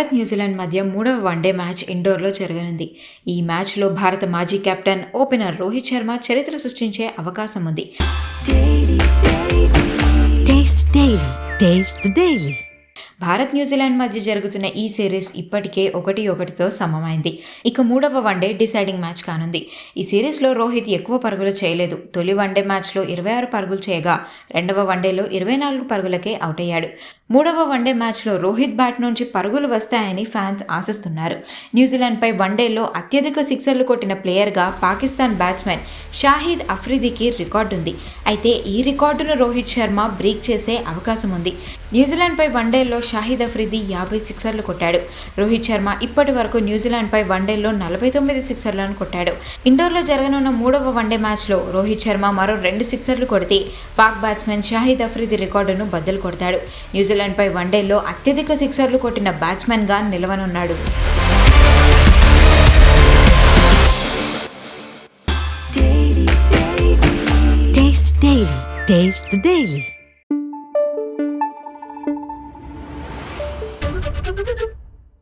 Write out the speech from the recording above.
Bharat New Zealand మధ్య 3వ one day match ఇండోర్లో జరగనుంది. ఈ మ్యాచ్లో భారత మాజీ కెప్టెన్ ఓపెనర్ రోహిత్ శర్మ చరిత్ర సృష్టించే అవకాశం ఉంది. భారత్ న్యూజిలాండ్ మధ్య జరుగుతున్న ఈ సిరీస్ ఇప్పటికే 1-1తో సమమైంది. ఇక 3వ వన్డే డిసైడింగ్ మ్యాచ్ కానుంది. ఈ సిరీస్లో రోహిత్ ఎక్కువ పరుగులు చేయలేదు. తొలి వన్డే మ్యాచ్లో 26 పరుగులు చేయగా 2వ వన్డేలో 24 పరుగులకే అవుట్ అయ్యాడు. 3వ వన్డే మ్యాచ్లో రోహిత్ బ్యాట్ నుంచి పరుగులు వస్తాయని ఫ్యాన్స్ ఆశిస్తున్నారు. న్యూజిలాండ్పై వన్డేలో అత్యధిక సిక్సర్లు కొట్టిన ప్లేయర్గా పాకిస్తాన్ బ్యాట్స్మెన్ షాహిద్ అఫ్రిదీకి రికార్డుంది. అయితే ఈ రికార్డును రోహిత్ శర్మ బ్రేక్ చేసే అవకాశం ఉంది. న్యూజిలాండ్పై వన్డేలో షాహిద్ అఫ్రిదీ 50 సిక్సర్లు కొట్టాడు. రోహిత్ శర్మ ఇప్పటి వరకు న్యూజిలాండ్పై వన్డేలో 49 సిక్సర్లను కొట్టాడు. ఇండోర్లో జరగనున్న 3వ వన్డే మ్యాచ్లో రోహిత్ శర్మ మరో 2 సిక్సర్లు కొడితే పాక్ బ్యాట్స్మెన్ షాహిద్ అఫ్రిదీ రికార్డును బద్దలు కొడతాడు. న్యూజిలాండ్పై వన్డేలో అత్యధిక సిక్సర్లు కొట్టిన బ్యాట్స్మెన్గా నిలవనున్నాడు. Taste the Daily.